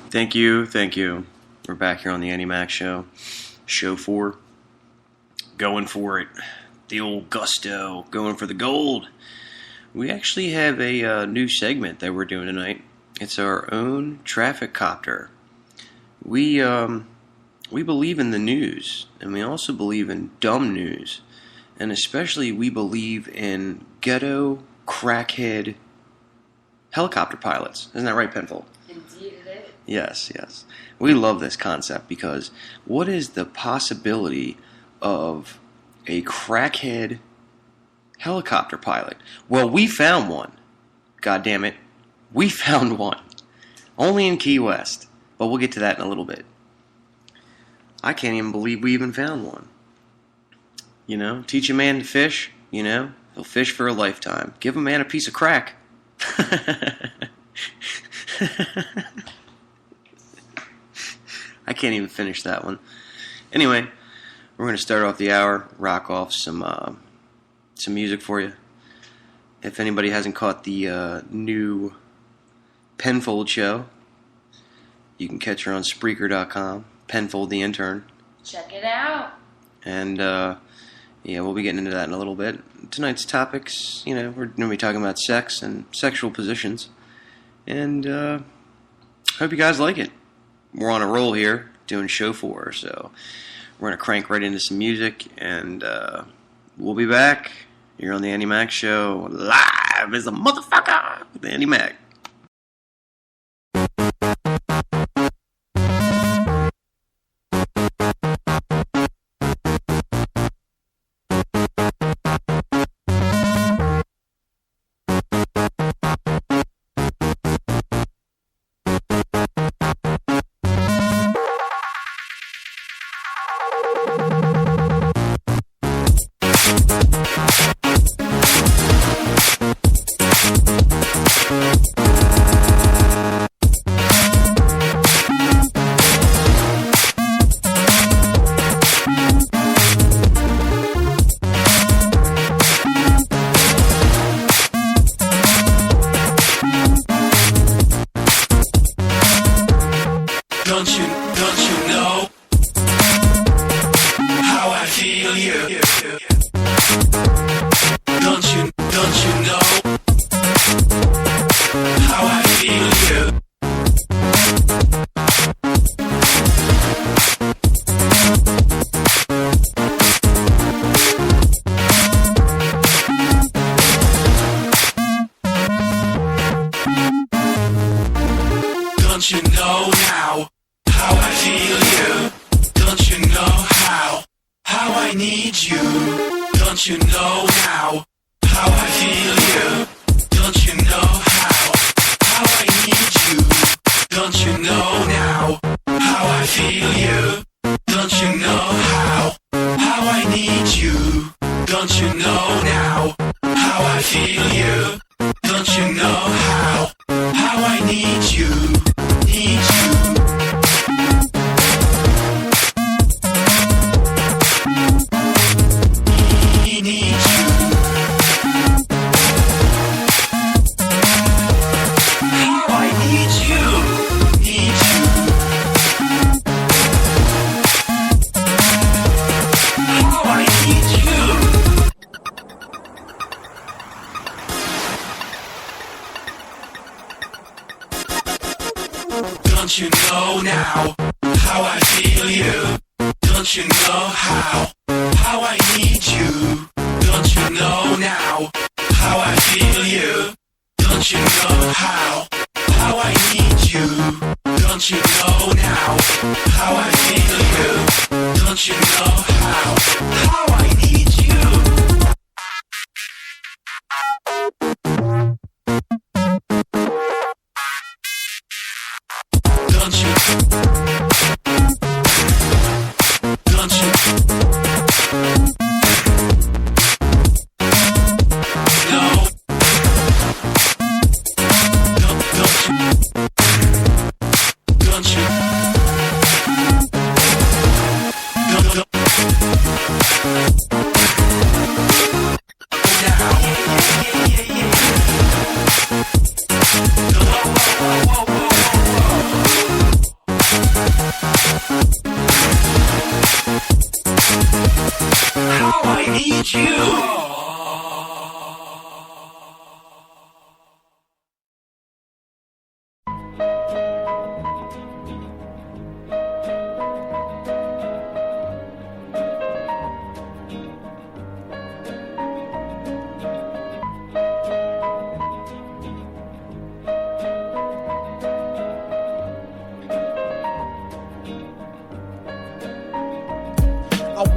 Thank you. We're back here on the Andy Mac Show. Show 4. Going for it. The old gusto. Going for the gold. We actually have a new segment that we're doing tonight. It's our own traffic copter. We believe in the news, and we also believe in dumb news. And especially we believe in ghetto, crackhead helicopter pilots. Isn't that right, Penfold? Indeed it is. Yes. We love this concept because what is the possibility of a crackhead helicopter pilot? Well, we found one. God damn it. We found one. Only in Key West. But we'll get to that in a little bit. I can't even believe we even found one. You know, teach a man to fish, you know, he'll fish for a lifetime. Give a man a piece of crack. I can't even finish that one. Anyway, we're going to start off the hour, rock off some music for you. If anybody hasn't caught the new Penfold show, you can catch her on Spreaker.com, Penfold the Intern. Check it out. And, yeah, we'll be getting into that in a little bit. Tonight's topics, you know, we're going to be talking about sex and sexual positions. And, hope you guys like it. We're on a roll here, doing show 4, so we're going to crank right into some music, and, we'll be back. You're on the Andy Mac Show, live as a motherfucker with Andy Mac.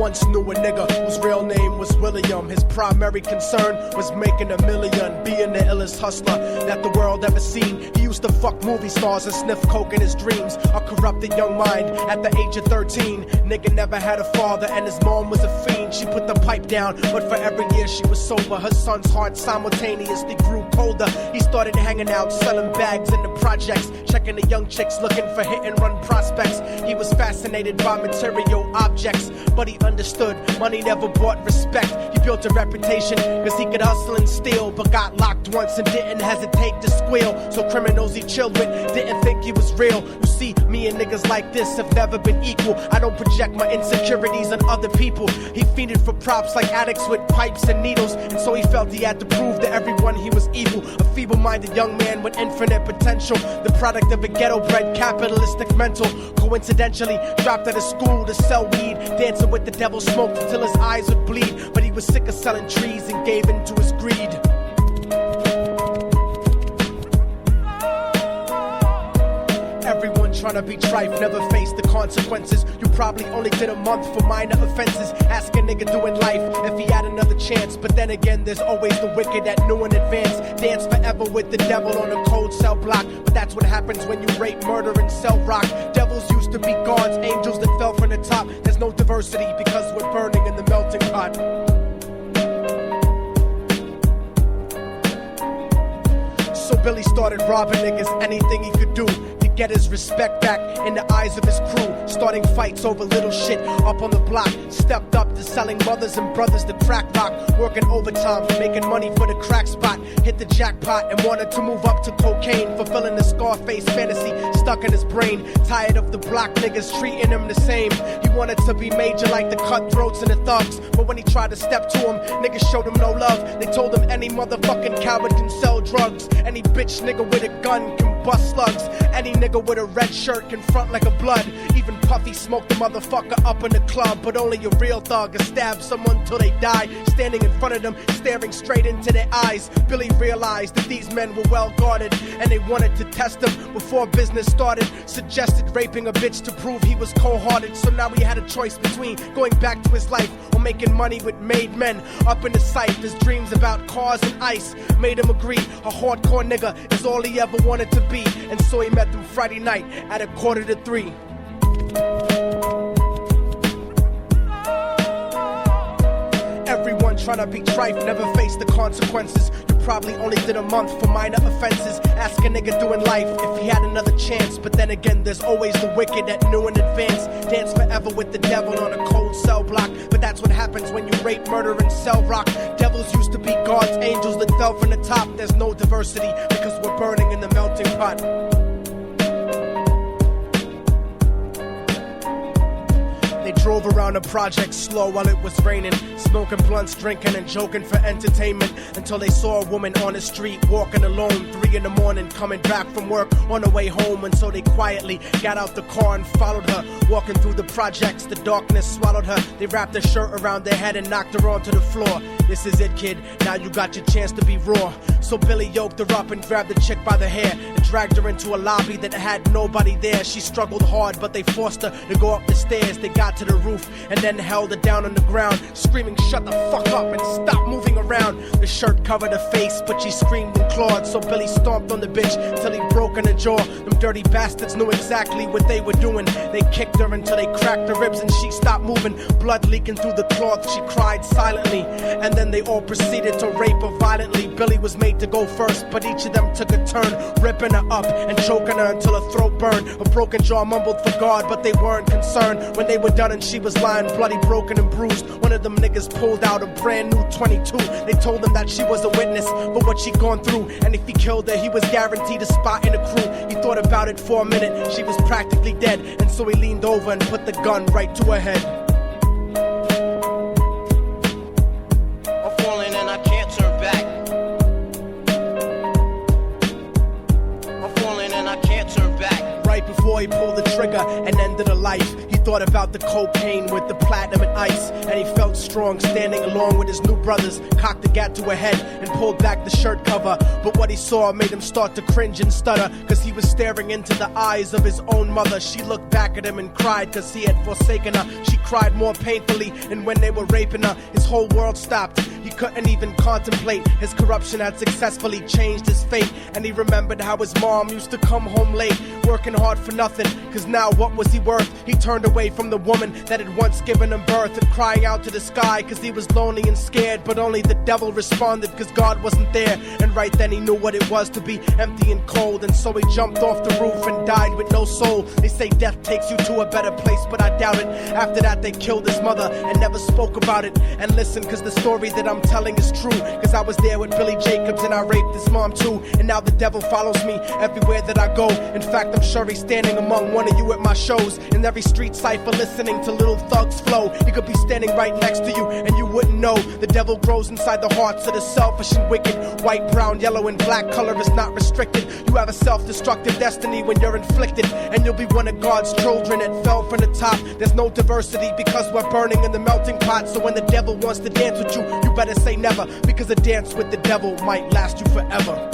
once knew a nigga whose real name was William. His primary concern was making $1 million, being the illest hustler that the world ever seen. He used to fuck movie stars and sniff coke in his dreams. A corrupted young mind at the age of 13. Nigga never had a father and his mom was a fiend. She put the pipe down, but for every year she was sober. Her son's heart simultaneously grew colder. He started hanging out, selling bags in the projects, checking the young chicks looking for hit and run prospects. He was fascinated by material objects, but he understood money never bought respect. He built a reputation cause he could hustle and steal, but got locked once and didn't hesitate to squeal. So criminals he chilled with didn't think he was real. You see, me and niggas like this have never been equal. I don't project my insecurities on other people. He fiended for props like addicts with pipes and needles, and so he felt he had to prove to everyone he was evil. A feeble-minded young man with infinite potential, the product of a ghetto-bred capitalistic mental. Coincidentally, dropped out of school to sell weed, dancing with the devil, smoked until his eyes would bleed. But he was sick of selling trees and gave in to his greed. Everyone trying to be trife never faced the consequences. You probably only did a month for minor offenses. Ask a nigga doing life if he had another chance. But then again, there's always the wicked that knew in advance. Dance forever with the devil on a cold cell block. But that's what happens when you rape, murder, and sell rock. Devils used to be gods, angels that fell from the top. There's no diversity because we're burning in the melting pot. So Billy started robbing niggas, anything he could do to get his respect back in the eyes of his crew. Starting fights over little shit up on the block. Stepped up to selling mothers and brothers to crack rock. Working overtime, making money for the crack spot. Hit the jackpot and wanted to move up to cocaine. Fulfilling the Scarface fantasy stuck in his brain. Tired of the block niggas treating him the same. He wanted to be major like the cutthroats and the thugs. But when he tried to step to him, niggas showed him no love. They told him any motherfucking coward can sell drugs. Any bitch nigga with a gun can bust slugs. Any nigga with a red shirt can front like a blood. Even Puffy smoked the motherfucker up in the club. But only a real thug can stab someone till they die. Standing in front of them, staring straight into their eyes, Billy realized that these men were well guarded, and they wanted to test him before business started. Suggested raping a bitch to prove he was cold-hearted. So now he had a choice between going back to his life or making money with made men. Up in the sight, his dreams about cars and ice made him agree a hardcore nigga is all he ever wanted to be. And so he met them Friday night at 2:45. Everyone trying to be trife never faced the consequences. You probably only did a month for minor offenses. Ask a nigga doing life if he had another chance. But then again, there's always the wicked that knew in advance. Dance forever with the devil on a cold cell block. But that's what happens when you rape, murder, and sell rock. Devils used to be gods, angels that fell from the top. There's no diversity because we're burning in the melting pot. They drove around the project slow while it was raining, smoking blunts, drinking and joking for entertainment, until they saw a woman on the street walking alone, 3 in the morning, coming back from work on the way home. And so they quietly got out the car and followed her. Walking through the projects, the darkness swallowed her. They wrapped her shirt around their head and knocked her onto the floor. This is it, kid, now you got your chance to be raw. So Billy yoked her up and grabbed the chick by the hair and dragged her into a lobby that had nobody there. She struggled hard, but they forced her to go up the stairs. They got to the roof and then held her down on the ground, screaming, "Shut the fuck up and stop moving around." The shirt covered her face, but she screamed and clawed. So Billy stomped on the bitch till he broke in her jaw. Them dirty bastards knew exactly what they were doing. They kicked her until they cracked her ribs and she stopped moving. Blood leaking through the cloth, she cried silently. And then they all proceeded to rape her violently. Billy was made to go first, but each of them took a turn, ripping her up and choking her until her throat burned. A broken jaw mumbled for God, but they weren't concerned. When they were done and she was lying bloody, broken and bruised, one of them niggas pulled out a brand new 22. They told him that she was a witness for what she'd gone through, and if he killed her, he was guaranteed a spot in the crew. He thought about it for a minute, she was practically dead, and so he leaned over and put the gun right to her head. I'm falling and I can't turn back. I'm falling and I can't turn back. Right before he pulled the trigger and ended her life, he thought about the cocaine with the platinum and ice, and he felt strong standing along with his new brothers. Cocked the gat to a head and pulled back the shirt cover, but what he saw made him start to cringe and stutter, cause he was staring into the eyes of his own mother. She looked back at him and cried cause he had forsaken her. She cried more painfully, and when they were raping her, his whole world stopped. He couldn't even contemplate. His corruption had successfully changed his fate, and he remembered how his mom used to come home late, working hard for nothing, cause now what was he worth? He turned away from the woman that had once given him birth, and crying out to the sky cause he was lonely and scared, but only the devil responded cause God wasn't there. And right then he knew what it was to be empty and cold, and so he jumped off the roof and died with no soul. They say death takes you to a better place, but I doubt it. After that they killed his mother and never spoke about it. And listen, cause the story that I'm telling is true, cause I was there with Billy Jacobs and I raped his mom too. And now the devil follows me everywhere that I go. In fact, I'm sure he's standing among one of you at my shows, in every street cipher listening to Little Thug's flow. He could be standing right next to you and you wouldn't know. The devil grows inside the hearts of the selfish and wicked. White, brown, yellow, and black color is not restricted. You have a self-destructive destiny when you're inflicted, and you'll be one of God's children that fell from the top. There's no diversity because we're burning in the melting pot. So when the devil wants to dance with you, you better say never, because a dance with the devil might last you forever.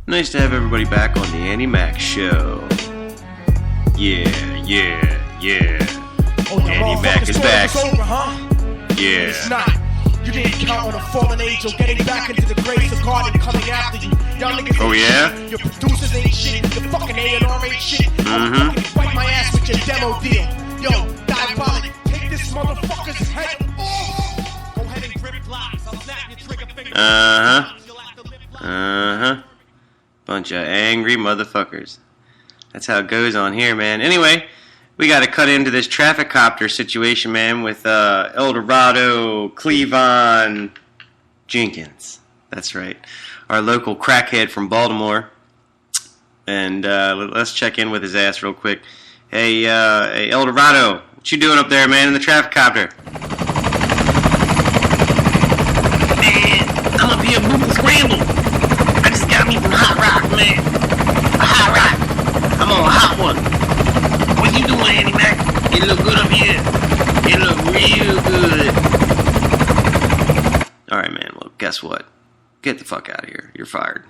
Nice to have everybody back on the Annie Mac Show. Yeah. Annie Mac is back. Yeah. It's not. You didn't count on a fallen angel getting back into the grace of God and coming after you. Y'all niggas Oh, yeah? Your producers ain't shit. Your fucking A&R ain't shit. I'll fucking wipe my ass with your demo deal. Yo, Diabolic, take this motherfucker's head off. Go ahead and grip blocks. I'll snap your trigger finger. Bunch of angry motherfuckers. That's how it goes on here, man. Anyway, we got to cut into this traffic copter situation, man, with El Dorado Cleavon Jenkins. That's right. Our local crackhead from Baltimore. And let's check in with his ass real quick. Hey, El Dorado, what you doing up there, man, in the traffic copter? Man, I'm up here moving scramble. I just got me some hot rock, man. A hot rock. I'm on a hot one. What you doing, Annie Mac? It look good up here. It look real good. Alright, man, well, guess what? Get the fuck out of here. You're fired.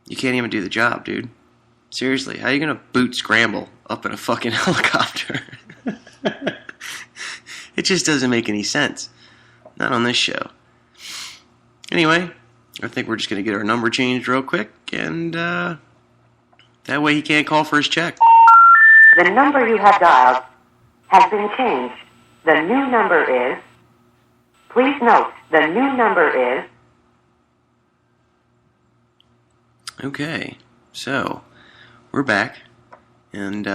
You can't even do the job, dude. Seriously, how are you gonna boot scramble up in a fucking helicopter? It just doesn't make any sense. Not on this show. Anyway, I think we're just going to get our number changed real quick, and that way he can't call for his check. The number you have dialed has been changed. The new number is... Please note, the new number is... Okay, so we're back, and